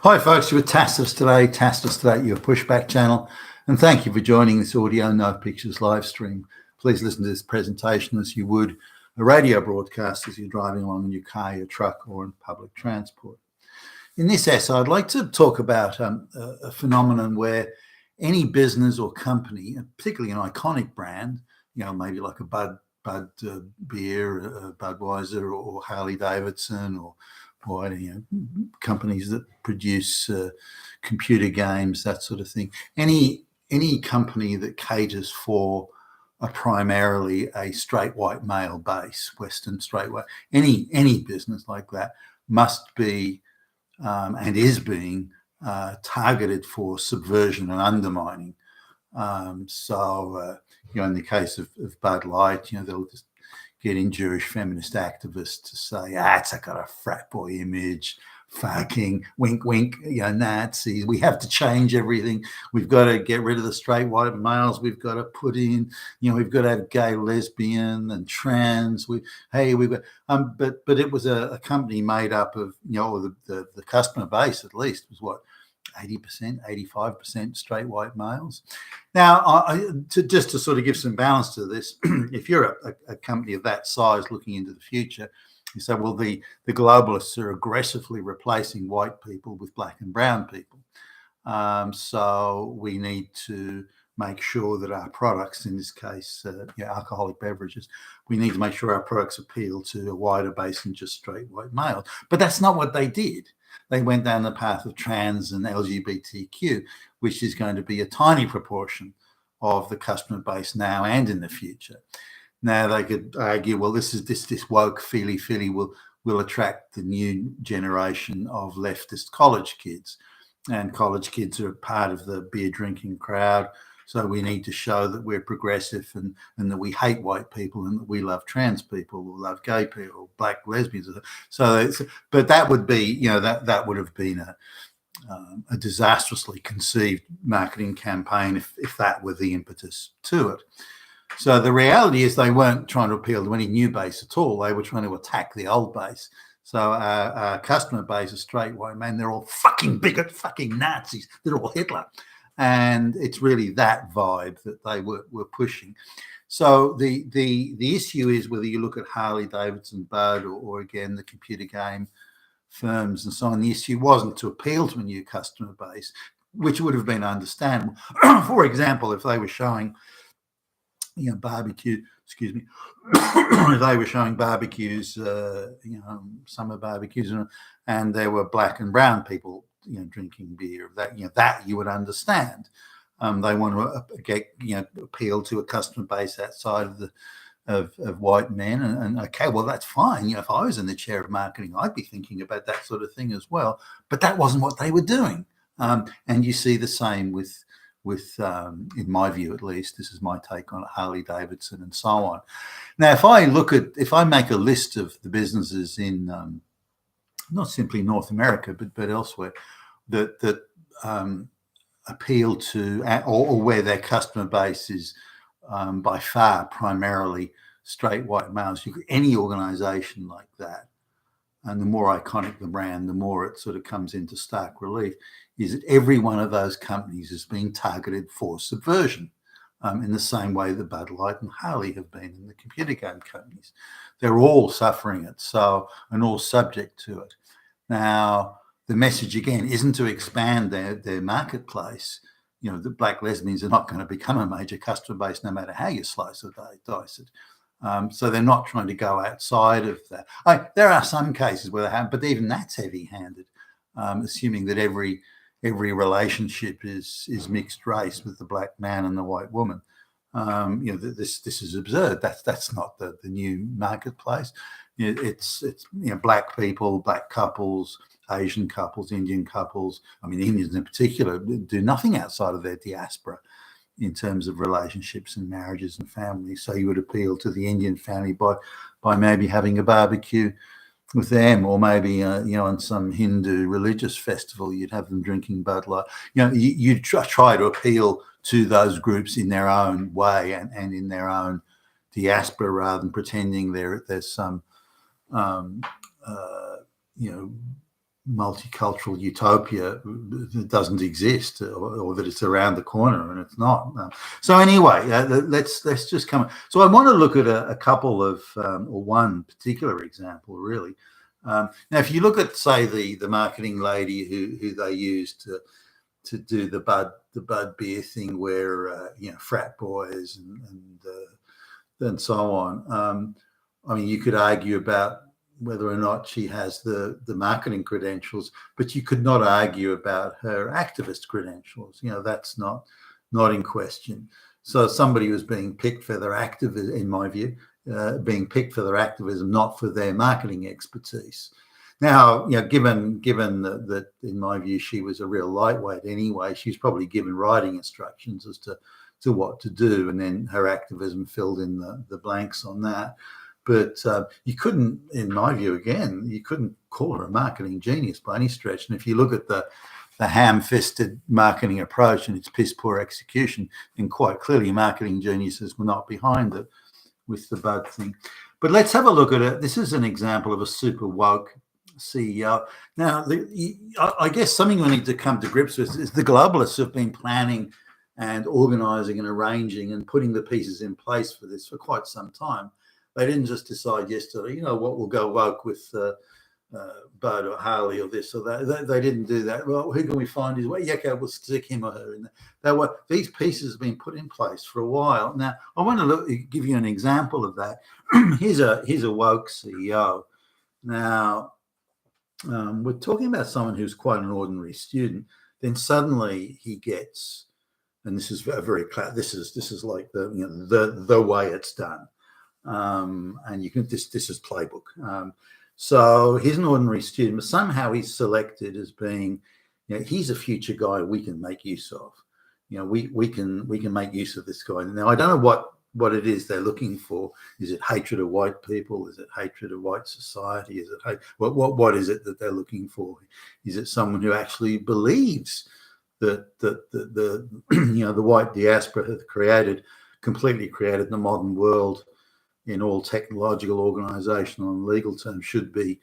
Hi folks, you're with Tacitus Today, your pushback channel, and thank you for joining this audio no pictures live stream. Please listen to this presentation as you would a radio broadcast as you're driving along in your car, your truck, or in public transport. In this essay, I'd like to talk about a phenomenon where any business or company, particularly an iconic brand, maybe like a Bud beer, Budweiser, or Harley Davidson, or companies that produce computer games, that sort of thing. Any company that caters for primarily a straight white male base, Western straight white, any business like that must be and is being targeted for subversion and undermining. In the case of Bud Light, they'll just get in Jewish feminist activists to say, it's got a frat boy image, fucking wink, wink, Nazis. We have to change everything. We've got to get rid of the straight white males. We've got to put in, we've got to have gay, lesbian, and trans. But it was a company made up of, the customer base at least was what, 80%, 85% straight white males. Now, just to sort of give some balance to this, if you're a company of that size looking into the future, you say, well, the globalists are aggressively replacing white people with black and brown people. So we need to make sure that our products, in this case, alcoholic beverages, we need to make sure our products appeal to a wider base than just straight white males. But that's not what they did. They went down the path of trans and LGBTQ, which is going to be a tiny proportion of the customer base now and in the future. Now they could argue, well, this woke feely will attract the new generation of leftist college kids, and college kids are part of the beer drinking crowd. So we need to show that we're progressive and that we hate white people and that we love trans people or love gay people, black lesbians. But that would be, that would have been a disastrously conceived marketing campaign if that were the impetus to it. So the reality is they weren't trying to appeal to any new base at all. They were trying to attack the old base. So our customer base is straight white men. They're all fucking bigot, fucking Nazis. They're all Hitler. And it's really that vibe that they were pushing. So the issue is whether you look at Harley Davidson, Bud, or again the computer game firms and so on. The issue wasn't to appeal to a new customer base, which would have been understandable. For example, if they were showing, barbecue. Excuse me. If they were showing barbecues, summer barbecues, and there were black and brown people, drinking beer, that you would understand. They want to appeal to a customer base outside of white men, and okay, well, that's fine. If I was in the chair of marketing, I'd be thinking about that sort of thing as well. But that wasn't what they were doing. And you see the same with in my view, at least, this is my take on Harley Davidson and so on. Now, if I make a list of the businesses in not simply North America, but elsewhere, that appeal to or where their customer base is by far primarily straight white males, any organization like that, and the more iconic the brand, the more it sort of comes into stark relief, is that every one of those companies is being targeted for subversion in the same way that Bud Light and Harley have been in the computer game companies. They're all suffering it, and all subject to it. Now, the message, again, isn't to expand their marketplace. The black lesbians are not going to become a major customer base no matter how you slice or dice it. So they're not trying to go outside of that. There are some cases where they have, but even that's heavy-handed, assuming that every relationship is mixed race with the black man and the white woman. This is absurd. That's not the new marketplace. It's black people, black couples, Asian couples, Indian couples. I mean, Indians in particular do nothing outside of their diaspora in terms of relationships and marriages and families. So you would appeal to the Indian family by maybe having a barbecue with them, or maybe on some Hindu religious festival, you'd have them drinking Bud Light. You try to appeal to those groups in their own way and in their own diaspora, rather than pretending there's some multicultural utopia that doesn't exist, or that it's around the corner, and it's not. So anyway, let's just come. So I want to look at a couple of, or one particular example, really. Now, if you look at, say, the marketing lady who they used to do the bud beer thing, where frat boys and so on. I mean, you could argue about whether or not she has the marketing credentials, but you could not argue about her activist credentials. That's not in question. So somebody was being picked for their activism, in my view, being picked for their activism, not for their marketing expertise. Now, given that in my view she was a real lightweight anyway, she's probably given writing instructions as to what to do, and then her activism filled in the blanks on that. But you couldn't, in my view, again, you couldn't call her a marketing genius by any stretch. And if you look at the ham-fisted marketing approach and its piss-poor execution, then quite clearly marketing geniuses were not behind it with the bud thing. But let's have a look at it. This is an example of a super woke CEO. Now, I guess something we need to come to grips with is the globalists have been planning and organising and arranging and putting the pieces in place for this for quite some time. They didn't just decide yesterday, what, we'll go woke with Bud or Harley or this or that. They didn't do that. Well, who can we find his way? Yeah, okay, we'll stick him or her in there. These pieces have been put in place for a while. Now, I want to give you an example of that. Here's a woke CEO. Now, we're talking about someone who's quite an ordinary student. Then suddenly he gets, and this is a very this is like the way it's done. And you can this is playbook. So he's an ordinary student, but somehow he's selected as being, he's a future guy we can make use of. We can make use of this guy. Now I don't know what it is they're looking for. Is it hatred of white people? Is it hatred of white society? Is it what is it that they're looking for? Is it someone who actually believes that the the white diaspora has completely created the modern world in all technological, organizational, and legal terms should be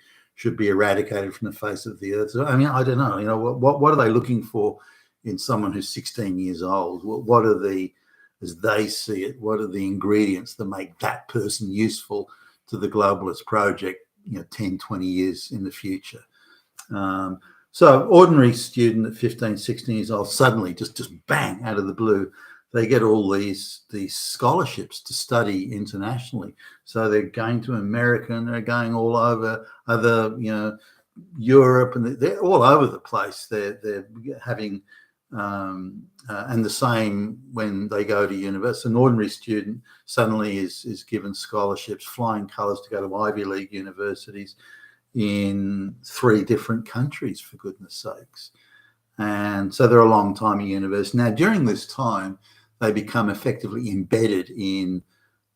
eradicated from the face of the earth? So, I mean, I don't know. What are they looking for in someone who's 16 years old? What are as they see it, what are the ingredients that make that person useful to the globalist project, 10, 20 years in the future? So ordinary student at 15, 16 years old, suddenly just bang, out of the blue, they get all these scholarships to study internationally. So they're going to America and they're going all over other, Europe, and they're all over the place. They're having, and the same when they go to university. An ordinary student suddenly is given scholarships, flying colours, to go to Ivy League universities in 3 different countries, for goodness sakes. And so they're a long time at university. Now, during this time, they become effectively embedded in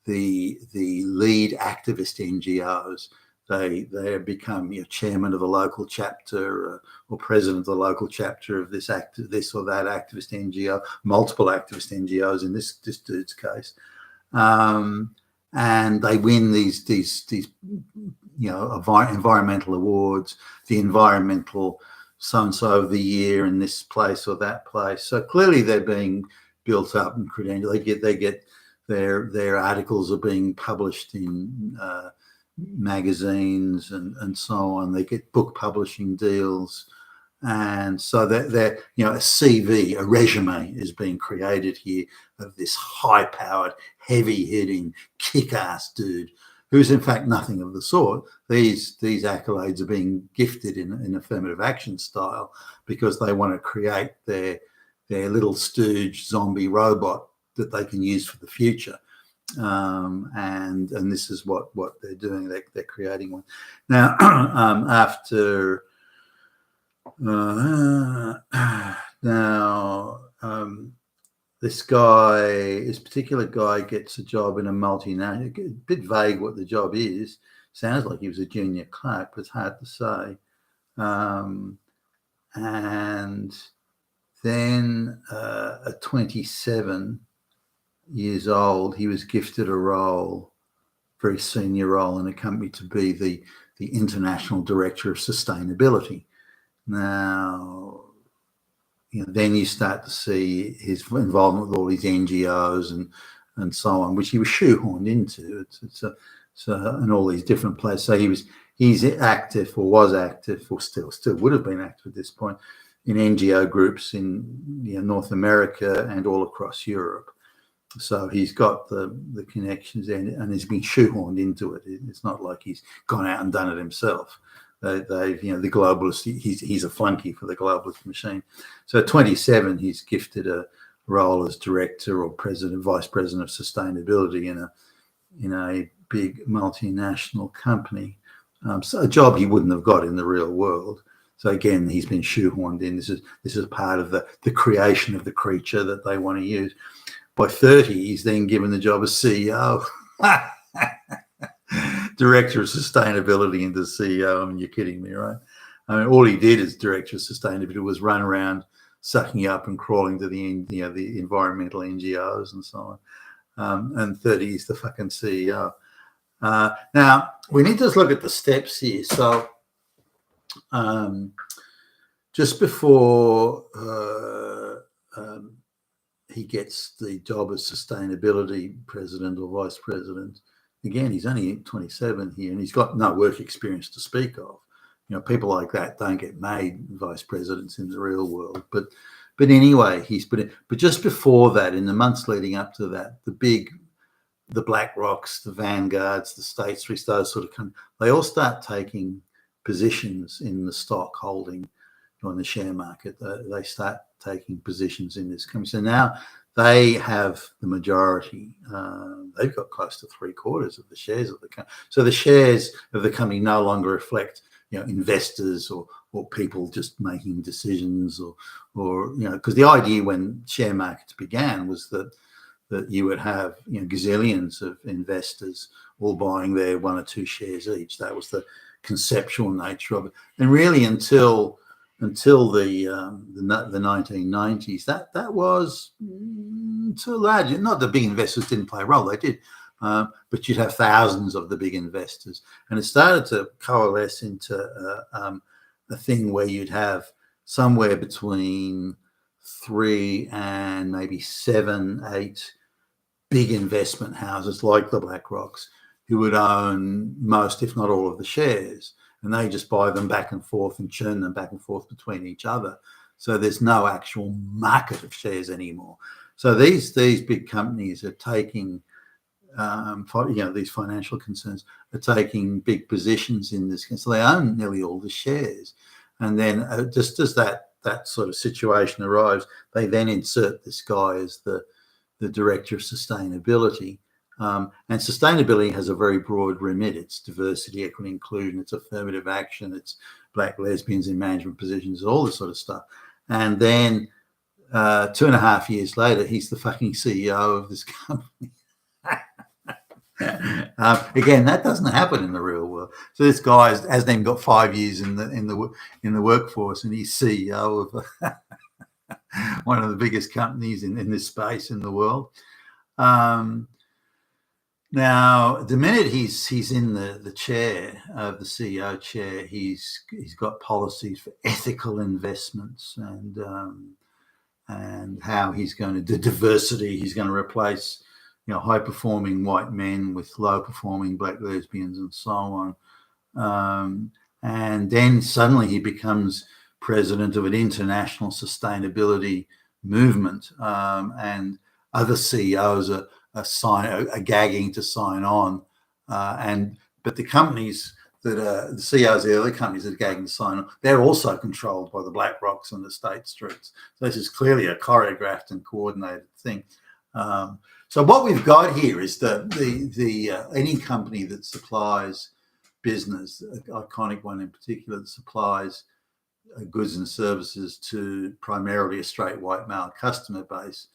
the lead activist NGOs. They become chairman of the local chapter or president of the local chapter of this or that activist NGO, multiple activist NGOs in this dude's case, and they win these environmental awards, the environmental so-and-so of the year in this place or that place. So clearly they're being built up and credentialed. They get their articles are being published in magazines and so on. They get book publishing deals, and so they're a CV, a resume is being created here of this high-powered, heavy-hitting, kick-ass dude who's in fact nothing of the sort. These accolades are being gifted in affirmative action style because they want to create their little stooge zombie robot that they can use for the future. And this is what they're doing. They're creating one. Now, after this particular guy gets a job in a multinational. A bit vague what the job is. Sounds like he was a junior clerk, but it's hard to say. And then at 27 years old, he was gifted a role, very senior role in a company, to be the international director of sustainability. Now, then you start to see his involvement with all these NGOs and so on, which he was shoehorned into. In all these different places. So he's active, or was active, or still would have been active at this point, in NGO groups in North America and all across Europe. So he's got the connections and he's been shoehorned into it. It's not like he's gone out and done it himself. They've the globalist, he's a flunky for the globalist machine. So at 27, he's gifted a role as director or vice president of sustainability in a big multinational company. So a job he wouldn't have got in the real world. So again, he's been shoehorned in. This is part of the creation of the creature that they want to use. By 30, he's then given the job as CEO, director of sustainability into CEO. I mean, you're kidding me, right? I mean, all he did as director of sustainability was run around sucking up and crawling to the environmental NGOs and so on. And 30, he's the fucking CEO. Now, we need to just look at the steps here. So just before he gets the job as sustainability president or vice president, again, he's only 27 here and he's got no work experience to speak of. People like that don't get made vice presidents in the real world. But anyway, but just before that, in the months leading up to that, the BlackRocks, the Vanguards, the State Streets, those sort of they all start taking positions in the stock holding on the share market. They start taking positions in this company. So now they have the majority. They've got close to 3/4 of the shares of the company. So the shares of the company no longer reflect, investors or people just making decisions or because the idea when share markets began was that you would have gazillions of investors all buying their 1 or 2 shares each. That was the conceptual nature of it. And really until the 1990s, that was too large. Not the big investors didn't play a role, they did, but you'd have thousands of the big investors, and it started to coalesce into a thing where you'd have somewhere between 3 and maybe 7, 8 big investment houses like the BlackRocks who would own most, if not all, of the shares. And they just buy them back and forth and churn them back and forth between each other. So there's no actual market of shares anymore. So these big companies are taking, these financial concerns are taking big positions in this. So they own nearly all the shares. And then just as that sort of situation arrives, they then insert this guy as the director of sustainability. And sustainability has a very broad remit. It's diversity, equity, inclusion, it's affirmative action, it's black lesbians in management positions, all this sort of stuff. And then 2.5 years later, he's the fucking CEO of this company. Again, that doesn't happen in the real world. So this guy has then got 5 years in the workforce, and he's CEO of one of the biggest companies in this space in the world. Now, the minute he's in the chair of the CEO chair, he's got policies for ethical investments and how he's going to do diversity. He's going to replace high-performing white men with low-performing black lesbians and so on. And then suddenly he becomes president of an international sustainability movement, and other CEOs are gagging to sign on, but the companies that are the CEOs of the other companies that are gagging to sign on, they're also controlled by the BlackRocks and the State Streets. So this is clearly a choreographed and coordinated thing. So what we've got here is any company that supplies business, an iconic one in particular, that supplies goods and services to primarily a straight white male customer base.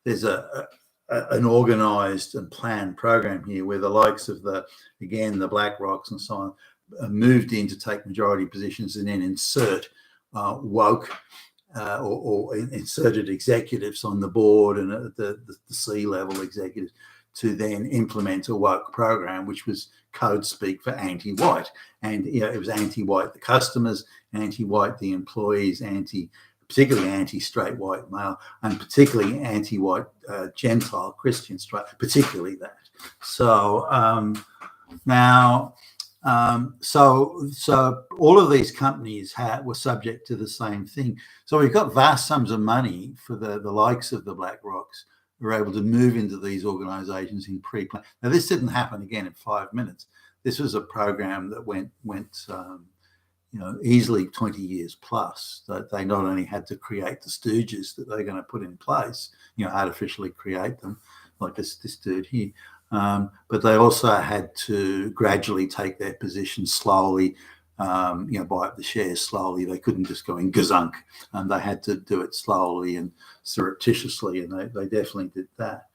There's an organized and planned program here where the likes of the BlackRocks and so on moved in to take majority positions and then insert woke or inserted executives on the board and the C-level executives to then implement a woke program, which was code speak for anti-white. And it was anti-white the customers, anti-white the employees, particularly anti-straight white male, and particularly anti-white Gentile Christian straight, particularly that. So now, so all of these companies were subject to the same thing. So we've got vast sums of money for the likes of the BlackRocks who were able to move into these organizations in pre-plan. Now, this didn't happen again in 5 minutes. This was a program that went easily 20 years plus. That they not only had to create the stooges that they're going to put in place, artificially create them, like this dude here, but they also had to gradually take their position slowly, buy up the shares slowly. They couldn't just go in gazunk. They had to do it slowly and surreptitiously, and they definitely did that.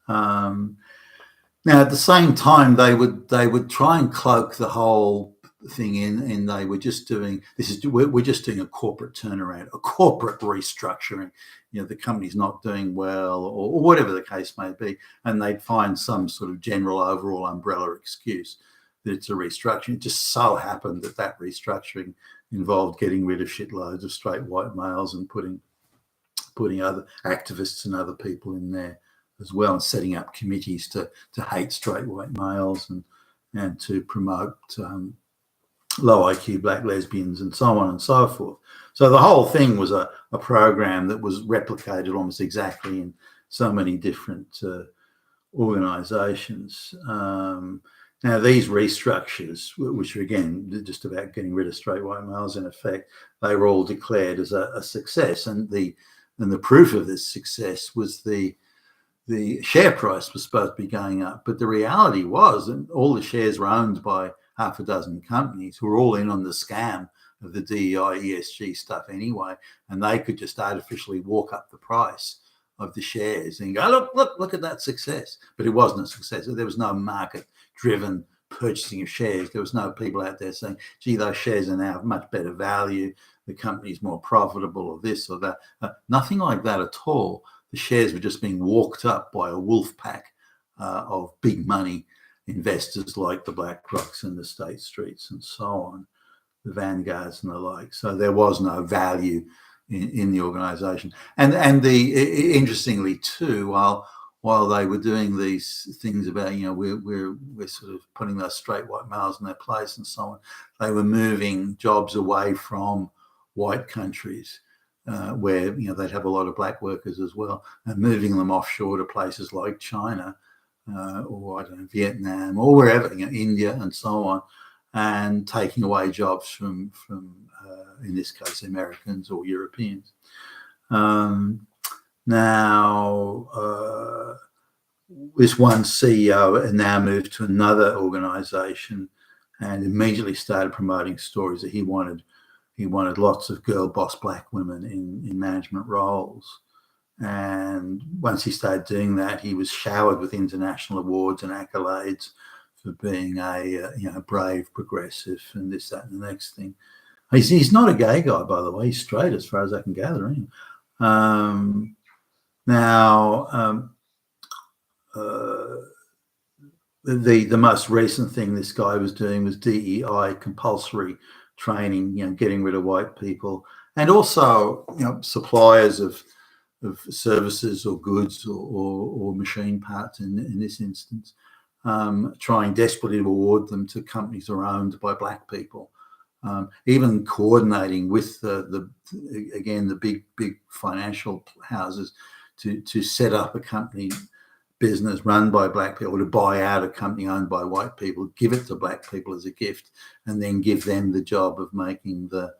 Now, at the same time, they would try and cloak the whole thing in, and they were just doing we're just doing a corporate turnaround, a corporate restructuring. The company's not doing well, or whatever the case may be, and they'd find some sort of general overall umbrella excuse that it's a restructuring. It just so happened that restructuring involved getting rid of shitloads of straight white males and putting other activists and other people in there as well, and setting up committees to hate straight white males and to promote low IQ black lesbians and so on and so forth. So the whole thing was a program that was replicated almost exactly in so many different organizations. Now, these restructures, which are again just about getting rid of straight white males in effect, they were all declared as a success. And the proof of this success was the share price was supposed to be going up, but the reality was that all the shares were owned by half a dozen companies who were all in on the scam of the DEI ESG stuff anyway, and they could just artificially walk up the price of the shares and go, look at that success. But it wasn't a success. There was no market-driven purchasing of shares. There was no people out there saying, gee, those shares are now much better value, the company's more profitable, or this or that. Nothing like that at all. The shares were just being walked up by a wolf pack of big money investors like the BlackRocks and the State Streets and so on, the Vanguards and the like. So there was no value in the organization. And interestingly too, while they were doing these things about, we're sort of putting those straight white males in their place and so on, they were moving jobs away from white countries where they'd have a lot of black workers as well, and moving them offshore to places like China or I don't know, Vietnam or wherever, India and so on, and taking away jobs from in this case Americans or Europeans. Now this one CEO now moved to another organization and immediately started promoting stories that he wanted lots of girl boss black women in management roles. And once he started doing that, he was showered with international awards and accolades for being a brave progressive and this, that, and the next thing. He's not a gay guy, by the way. He's straight, as far as I can gather. Anyway. The most recent thing this guy was doing was DEI compulsory training, getting rid of white people, and also suppliers of services or goods or machine parts in this instance, trying desperately to award them to companies that are owned by black people, even coordinating with the big financial houses to set up a company business run by black people, to buy out a company owned by white people, give it to black people as a gift, and then give them the job of making the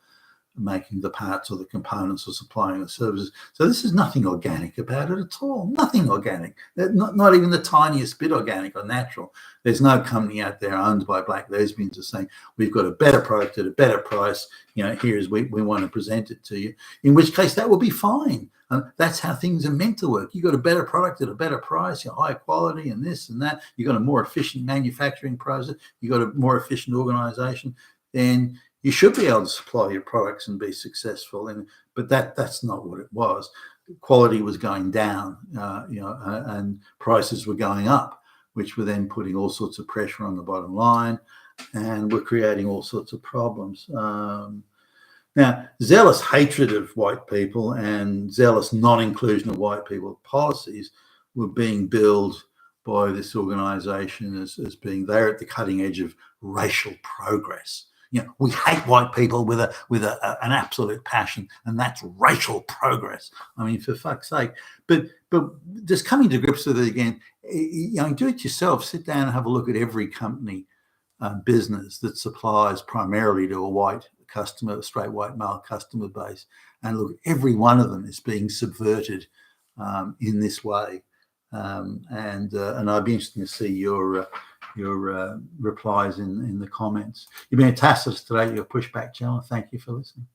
parts or the components or supplying the services. So this is nothing organic about it at all. Nothing organic. Not even the tiniest bit organic or natural. There's no company out there owned by black lesbians are saying, we've got a better product at a better price. Here's we want to present it to you. In which case that will be fine. That's how things are meant to work. You got a better product at a better price, high quality and this and that. You got a more efficient manufacturing process. You got a more efficient organization. Then you should be able to supply your products and be successful. But that's not what it was. Quality was going down, and prices were going up. which were then putting all sorts of pressure on the bottom line, and were creating all sorts of problems. Now, zealous hatred of white people and zealous non-inclusion of white people policies were being billed by this organisation as being they're at the cutting edge of racial progress. You know, we hate white people with an absolute passion, and that's racial progress. I mean, for fuck's sake. But just coming to grips with it again, you know, do it yourself. Sit down and have a look at every company, business that supplies primarily to a white customer, a straight white male customer base, and look, every one of them is being subverted in this way. And I'd be interested to see your replies in the comments. You've been fantastic today, your pushback channel. Thank you for listening.